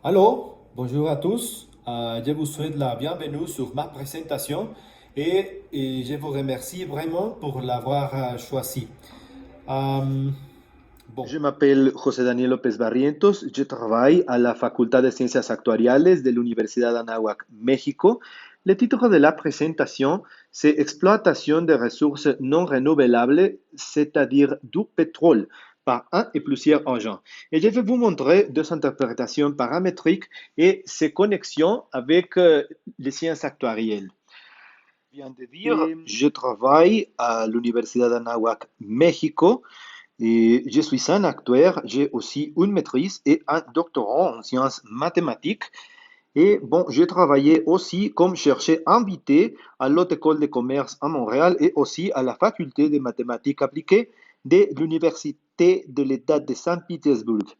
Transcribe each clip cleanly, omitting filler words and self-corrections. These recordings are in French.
Allô, bonjour à tous. Je vous souhaite la bienvenue sur ma présentation et je vous remercie vraiment pour l'avoir choisi. Euh, bon, Je m'appelle José Daniel López Barrientos, je travaille à la Facultad de Ciencias Actuariales de l'Universidad d'Anáhuac, México. Le titre de la présentation, c'est Exploitation des ressources non renouvelables, c'est-à-dire du pétrole, par un et plusieurs agents. Et je vais vous montrer deux interprétations paramétriques et ses connexions avec les sciences actuarielles. Je viens de dire, je travaille à l'Universidad d'Anáhuac, México. Et je suis un acteur, j'ai aussi une maîtrise et un doctorat en sciences mathématiques. Et bon, j'ai travaillé aussi comme chercheur invité à l'Haute École de commerce à Montréal et aussi à la faculté de mathématiques appliquées de l'Université de l'État de Saint-Pétersbourg.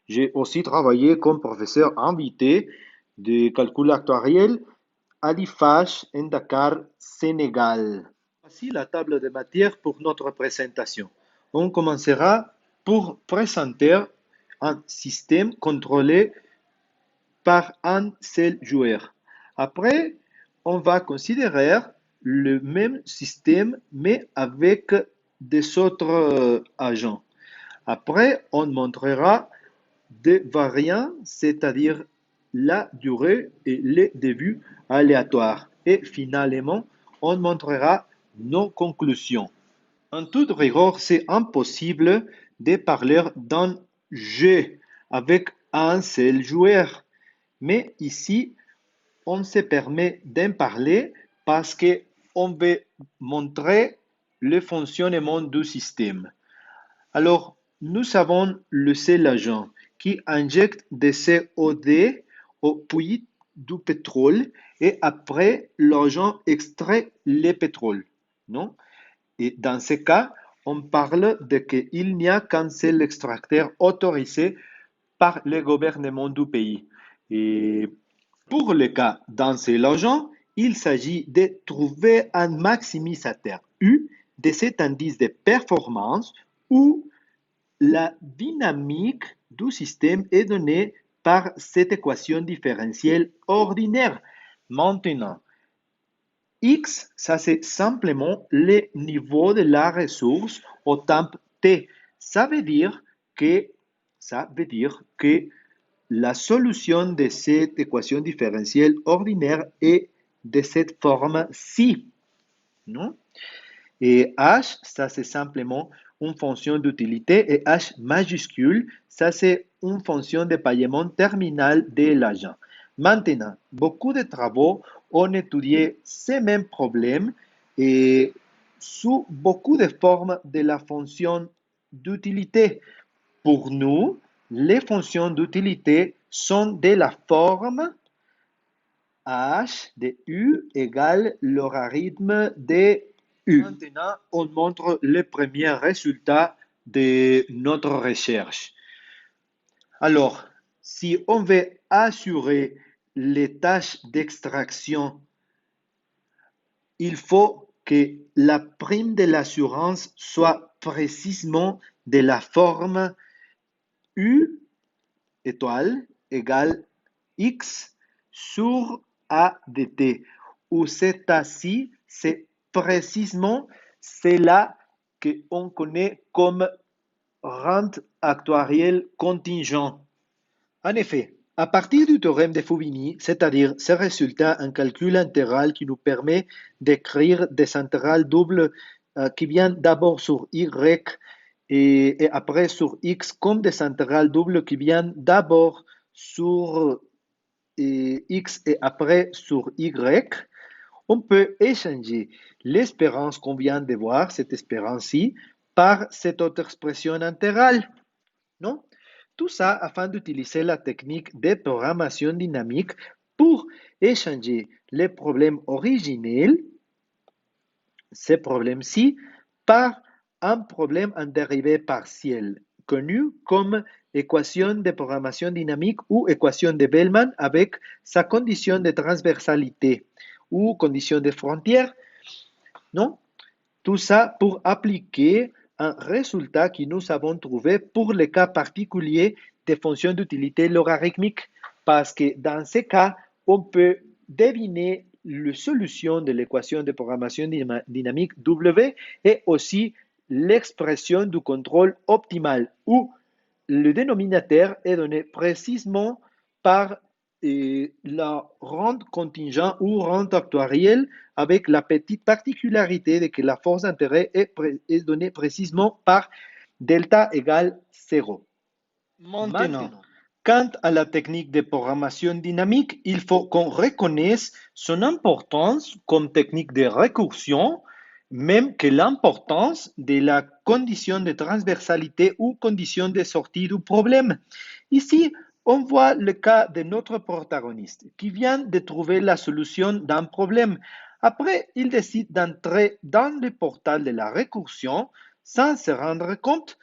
J'ai aussi travaillé comme professeur invité de calcul actuariel à l'IFACH en Dakar, Sénégal. Voici la table de matière pour notre présentation. On commencera pour présenter un système contrôlé par un seul joueur. Après, on va considérer le même système mais avec des autres agents. Après, on montrera des variants, c'est-à-dire la durée et les débuts aléatoires. Et finalement, on montrera nos conclusions. En toute rigueur, c'est impossible de parler d'un jeu avec un seul joueur. Mais ici, on se permet d'en parler parce qu'on veut montrer le fonctionnement du système. Alors, nous avons le seul agent qui injecte des CO2 au puits du pétrole et après, l'agent extrait le pétrole. Non? Et dans ce cas, on parle de qu'il n'y a qu'un seul extracteur autorisé par le gouvernement du pays. Et pour le cas d'un seul agent, il s'agit de trouver un maximisateur U de cet indice de performance où la dynamique du système est donnée par cette équation différentielle ordinaire. Maintenant, X, ça c'est simplement le niveau de la ressource au temps T. Ça veut dire que, ça veut dire que la solution de cette équation différentielle ordinaire est de cette forme-ci. Non? Et H, ça c'est simplement une fonction d'utilité et H majuscule, ça c'est une fonction de paiement terminal de l'agent. Maintenant, beaucoup de travaux ont étudié ces mêmes problèmes et sous beaucoup de formes de la fonction d'utilité. Pour nous, les fonctions d'utilité sont de la forme h de u égale logarithme de U. Maintenant, on montre les premiers résultats de notre recherche. Alors, si on veut assurer les tâches d'extraction, il faut que la prime de l'assurance soit précisément de la forme U étoile égale X sur A de T, où cet A-ci, c'est précisément cela qu'on connaît comme rente actuarielle contingent. En effet, à partir du théorème de Fubini, c'est-à-dire ce résultat en calcul intégral qui nous permet d'écrire des intégrales doubles qui viennent d'abord sur Y et après sur X comme des intégrales doubles qui viennent d'abord sur X et après sur Y, on peut échanger l'espérance qu'on vient de voir, cette espérance-ci, par cette autre expression intégrale. Non? Tout ça afin d'utiliser la technique de programmation dynamique pour échanger les problèmes originels, ces problèmes-ci, par un problème en dérivée partielle, connu comme équation de programmation dynamique ou équation de Bellman avec sa condition de transversalité ou condition de frontière. Non? Tout ça pour appliquer un résultat que nous avons trouvé pour le cas particulier des fonctions d'utilité logarithmique. parce que dans ce cas, on peut deviner la solution de l'équation de programmation dynamique W et aussi l'expression du contrôle optimal où le dénominateur est donné précisément par la rente contingent ou rente actuarielle avec la petite particularité de que la force d'intérêt est donnée précisément par delta égale 0. Maintenant, quant à la technique de programmation dynamique, il faut qu'on reconnaisse son importance comme technique de récursion, même que l'importance de la condition de transversalité ou condition de sortie du problème. Ici, on voit le cas de notre protagoniste qui vient de trouver la solution d'un problème. Après, il décide d'entrer dans le portail de la récursion sans se rendre compte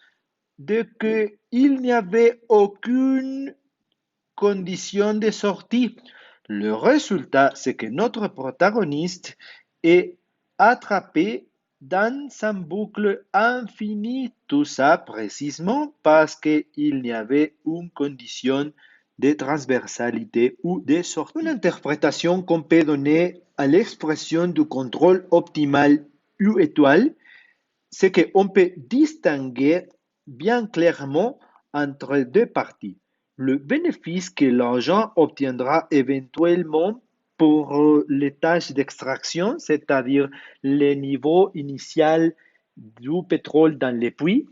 de qu'il n'y avait aucune condition de sortie. Le résultat, c'est que notre protagoniste est attrapé dans sa boucle infinie. Tout ça précisément parce qu'il n'y avait une condition de transversalité ou de sortie. Une interprétation qu'on peut donner à l'expression du contrôle optimal U étoile, c'est qu'on peut distinguer bien clairement entre deux parties. Le bénéfice que l'agent obtiendra éventuellement pour les tâches d'extraction, c'est-à-dire le niveau initial du pétrole dans les puits.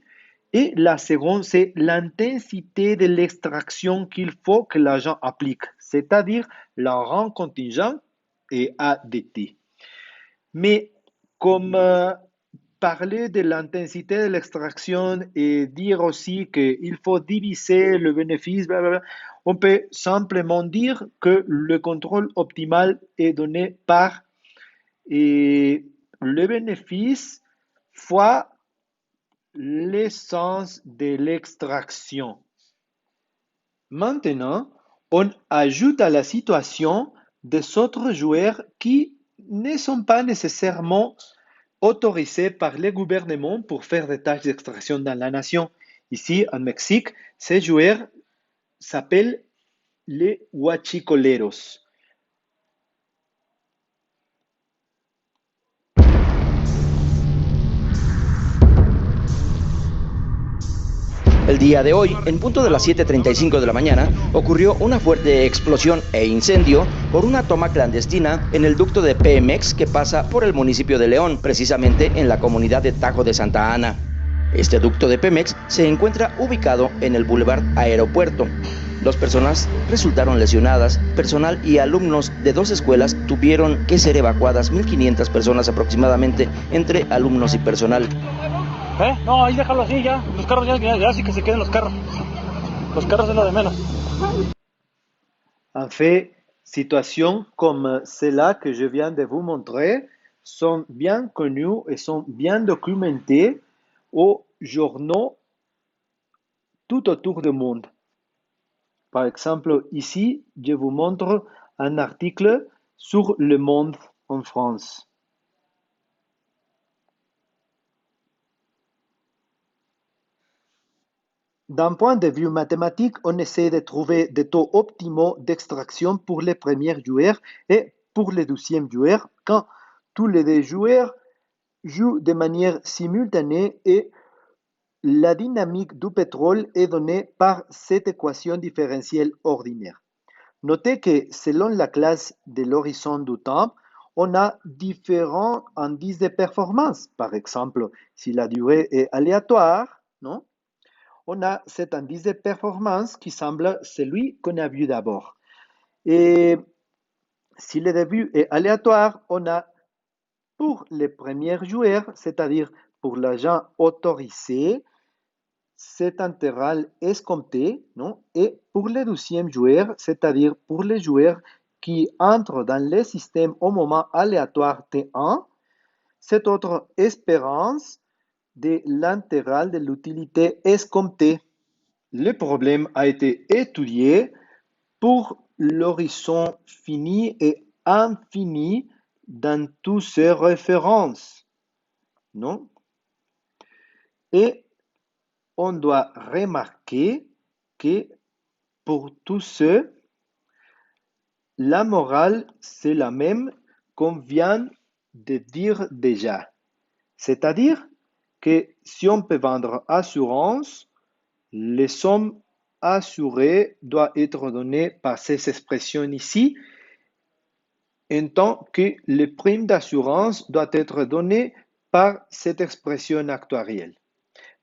Et la seconde, c'est l'intensité de l'extraction qu'il faut que l'agent applique, c'est-à-dire la rente contingent et ADT. Mais comme parler de l'intensité de l'extraction et dire aussi qu'il faut diviser le bénéfice, blablabla, on peut simplement dire que le contrôle optimal est donné par le bénéfice fois l'essence de l'extraction. Maintenant, on ajoute à la situation des autres joueurs qui ne sont pas nécessairement autorisés par les gouvernements pour faire des tâches d'extraction dans la nation. Ici, en Mexique, ces joueurs s'appellent les huachicoleros. El día de hoy, en punto de las 7:35 de la mañana, ocurrió una fuerte explosión e incendio por una toma clandestina en el ducto de Pemex que pasa por el municipio de León, precisamente en la comunidad de Tajo de Santa Ana. Este ducto de Pemex se encuentra ubicado en el Boulevard Aeropuerto. 2 personas resultaron lesionadas, personal y alumnos de 2 escuelas tuvieron que ser evacuadas, 1,500 personas aproximadamente, entre alumnos y personal. No, ahí déjalo así ya. Los carros ya sí que se queden los carros. Los carros es lo de menos. En fait, situations comme celle-là que je viens de vous montrer sont bien connues et sont bien documentées aux journaux tout autour du monde. Par exemple, ici, je vous montre un article sur Le Monde en France. D'un point de vue mathématique, on essaie de trouver des taux optimaux d'extraction pour les premiers joueurs et pour les 12e joueurs quand tous les 2 joueurs jouent de manière simultanée et la dynamique du pétrole est donnée par cette équation différentielle ordinaire. Notez que selon la classe de l'horizon du temps, on a différents indices de performance. Par exemple, si la durée est aléatoire, non? On a cet indice de performance qui semble celui qu'on a vu d'abord. Et si le début est aléatoire, on a pour les premiers joueurs, c'est-à-dire pour l'agent autorisé, cet intervalle escompté, non? Et pour les 12e joueurs, c'est-à-dire pour les joueurs qui entrent dans le système au moment aléatoire T1, cette autre espérance de l'intégrale de l'utilité escomptée. Le problème a été étudié pour l'horizon fini et infini dans toutes ces références, non? Et on doit remarquer que pour tous ceux la morale, c'est la même qu'on vient de dire déjà. C'est-à-dire que si on peut vendre assurance, les sommes assurées doivent être données par ces expressions ici, en tant que les primes d'assurance doivent être données par cette expression actuarielle.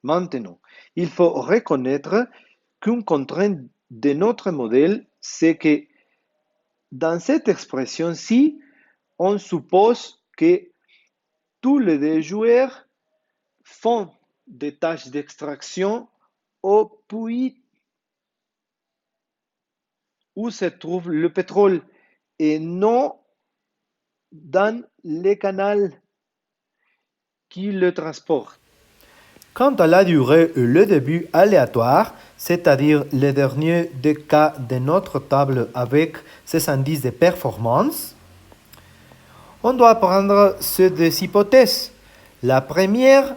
Maintenant, il faut reconnaître qu'une contrainte de notre modèle, c'est que dans cette expression-ci, on suppose que tous les deux joueurs font des tâches d'extraction au puits où se trouve le pétrole et non dans les canaux qui le transportent. Quant à la durée et le début aléatoire, c'est-à-dire le dernier des cas de notre table avec ces indices de performance, on doit prendre ces deux hypothèses. La première,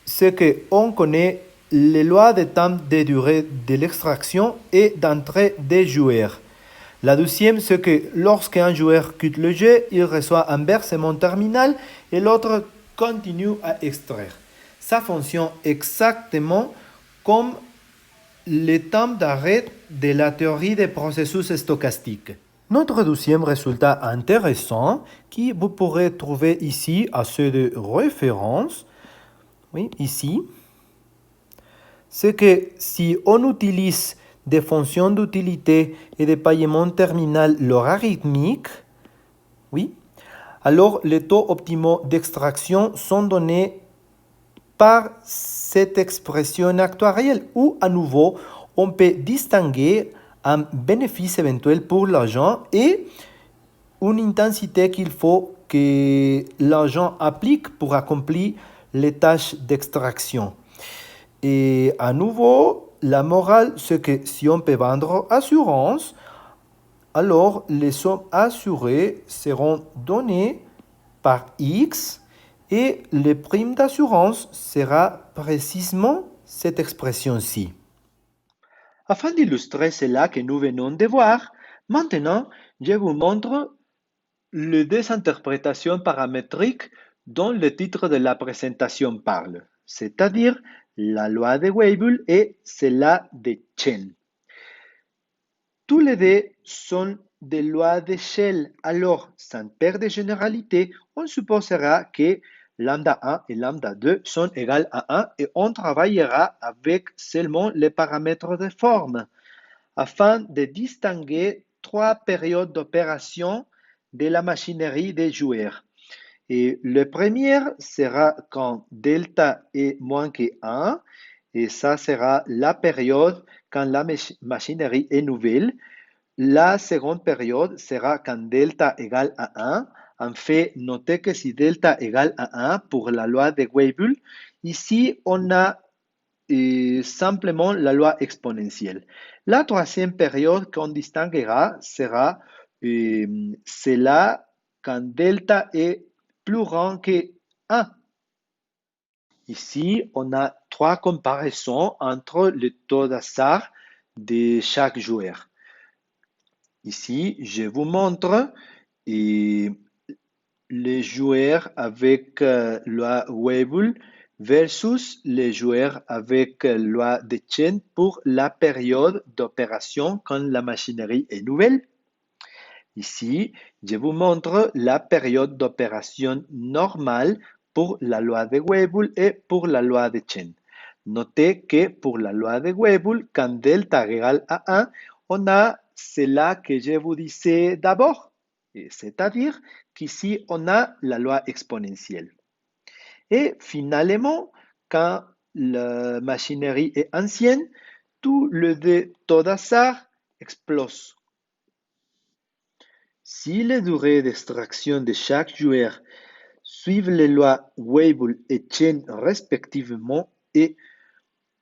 c'est qu'on connaît les lois de temps de durée de l'extraction et d'entrée des joueurs. La deuxième, c'est que lorsqu'un joueur quitte le jeu, il reçoit un versement terminal et l'autre continue à extraire. Ça fonctionne exactement comme le temps d'arrêt de la théorie des processus stochastiques. Notre deuxième résultat intéressant, que vous pourrez trouver ici à ceux de référence, oui, ici, c'est que si on utilise des fonctions d'utilité et de paiement terminal logarithmiques, oui, alors les taux optimaux d'extraction sont donnés par cette expression actuarielle où, à nouveau, on peut distinguer un bénéfice éventuel pour l'agent et une intensité qu'il faut que l'agent applique pour accomplir les tâches d'extraction. Et à nouveau, la morale, c'est que si on peut vendre assurance, alors les sommes assurées seront données par X et les primes d'assurance sera précisément cette expression-ci. Afin d'illustrer cela que nous venons de voir, maintenant, je vous montre les deux interprétations paramétriques dont le titre de la présentation parle, c'est-à-dire la loi de Weibull et celle de Chen. Tous les deux sont des lois d'échelle, alors sans perdre de généralité, on supposera que lambda 1 et lambda 2 sont égales à 1 et on travaillera avec seulement les paramètres de forme afin de distinguer trois périodes d'opération de la machinerie des joueurs. Et le premier sera quand delta est moins que 1 et ça sera la période quand la machinerie est nouvelle. La seconde période sera quand delta égale à 1. En fait, notez que si delta égale à 1 pour la loi de Weibull, ici on a simplement la loi exponentielle. La troisième période qu'on distinguera sera celle quand delta est plus grand que 1. Ici, on a trois comparaisons entre le taux d'hasard de chaque joueur. Ici, je vous montre les joueurs avec loi Weibull versus les joueurs avec loi de Chen pour la période d'opération quand la machinerie est nouvelle. Ici, je vous montre la période d'opération normale pour la loi de Weibull et pour la loi de Chen. Notez que pour la loi de Weibull, quand delta égale à 1, on a cela que je vous disais d'abord, c'est-à-dire qu'ici, on a la loi exponentielle. Et finalement, quand la machinerie est ancienne, tout le taux d'hasard explose. Si les durées d'extraction de chaque joueur suivent les lois Weibull et Chen respectivement, et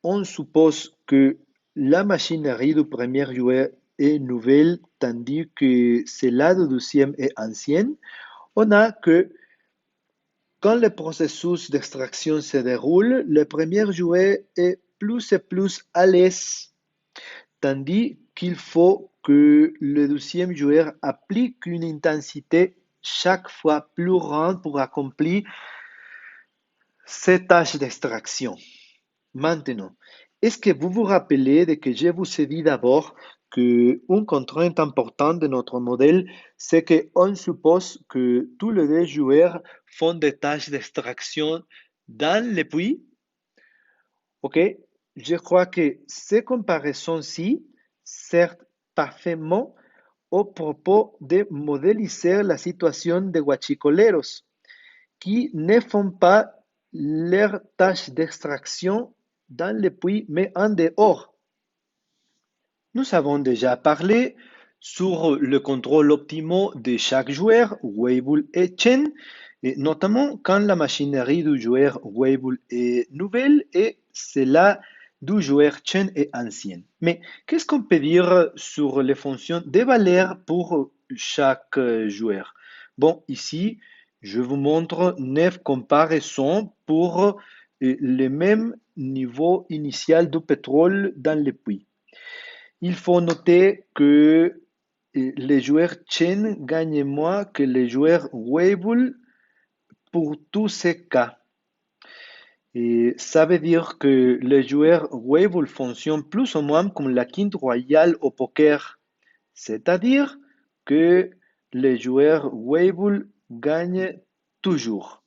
on suppose que la machinerie du premier joueur est nouvelle tandis que celle du deuxième est ancienne, on a que quand le processus d'extraction se déroule, le premier joueur est plus et plus à l'aise, tandis qu'il faut que le deuxième joueur applique une intensité chaque fois plus grande pour accomplir ces tâches d'extraction. Maintenant, est-ce que vous vous rappelez de que je vous ai dit d'abord qu'une contrainte importante de notre modèle, c'est qu'on suppose que tous les deux joueurs font des tâches d'extraction dans le puits? Ok, je crois que ces comparaisons-ci servent parfaitement au propos de modéliser la situation des guachicoleros qui ne font pas leurs tâches d'extraction dans le puits, mais en dehors. Nous avons déjà parlé sur le contrôle optimal de chaque joueur, Weibull et Chen, et notamment quand la machinerie du joueur Weibull est nouvelle et celle du joueur Chen est ancienne. Mais qu'est-ce qu'on peut dire sur les fonctions de valeur pour chaque joueur? Bon, ici, je vous montre 9 comparaisons pour le même niveau initial du pétrole dans le puits. Il faut noter que les joueurs Chen gagnent moins que les joueurs Weibull pour tous ces cas. Et ça veut dire que les joueurs Weibull fonctionnent plus ou moins comme la quinte royale au poker, c'est-à-dire que les joueurs Weibull gagnent toujours.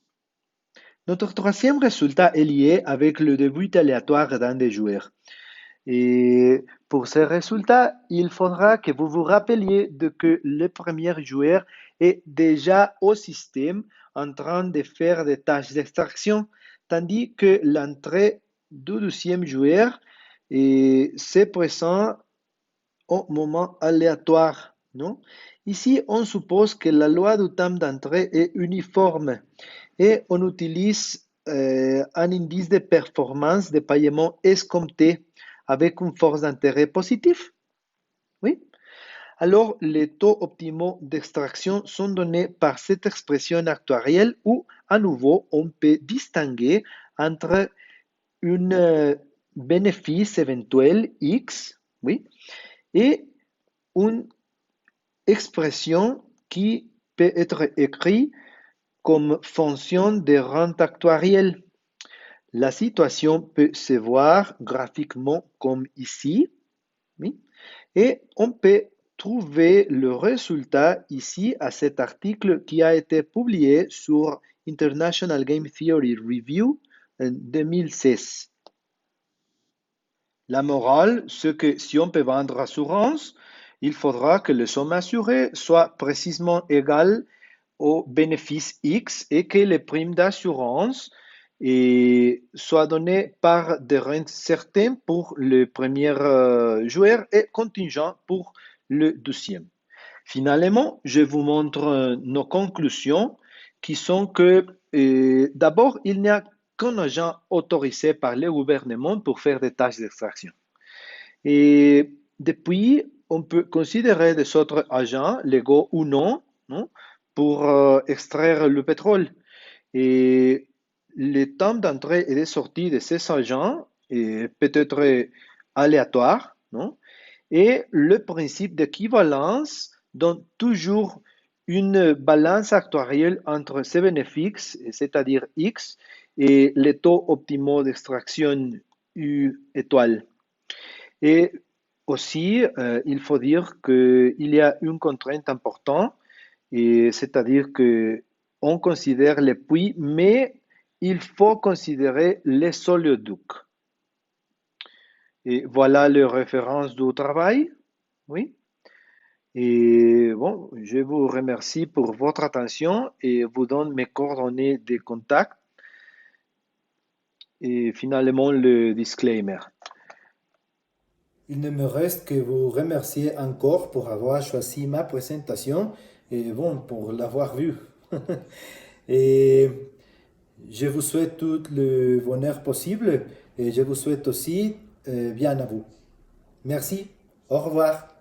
Notre troisième résultat est lié avec le début aléatoire d'un des joueurs. Et pour ces résultats, il faudra que vous vous rappeliez de que le premier joueur est déjà au système en train de faire des tâches d'extraction, tandis que l'entrée du deuxième joueur s'est présente au moment aléatoire. Non? Ici, on suppose que la loi du temps d'entrée est uniforme et on utilise un indice de performance de paiement escompté avec une force d'intérêt positive. Oui. Alors, les taux optimaux d'extraction sont donnés par cette expression actuarielle où, à nouveau, on peut distinguer entre un bénéfice éventuel X, oui, et une expression qui peut être écrite comme fonction de rente actuarielle. La situation peut se voir graphiquement comme ici, oui, et on peut trouver le résultat ici à cet article qui a été publié sur International Game Theory Review en 2016. La morale, c'est que si on peut vendre assurance, il faudra que le somme assurée soit précisément égale au bénéfice X et que les primes d'assurance soient données par des rentes certaines pour le premier joueur et contingent pour le deuxième. Finalement, je vous montre nos conclusions qui sont que d'abord, il n'y a qu'un agent autorisé par le gouvernement pour faire des tâches d'extraction. Et depuis, on peut considérer des autres agents, légaux ou non, pour extraire le pétrole. Et le temps d'entrée et de sortie de ces agents peut être aléatoire, non? Et le principe d'équivalence donne toujours une balance actuarielle entre ces bénéfices, c'est-à-dire X, et les taux optimaux d'extraction U étoile. Et aussi, il faut dire qu'il y a une contrainte importante, c'est-à-dire qu'on considère les puits, mais il faut considérer les oléoducs. Et voilà les références du travail. Oui. Et bon, je vous remercie pour votre attention et vous donne mes coordonnées de contact. Et finalement, le disclaimer. Il ne me reste que vous remercier encore pour avoir choisi ma présentation et bon, pour l'avoir vue. Et je vous souhaite tout le bonheur possible et je vous souhaite aussi bien à vous. Merci, au revoir.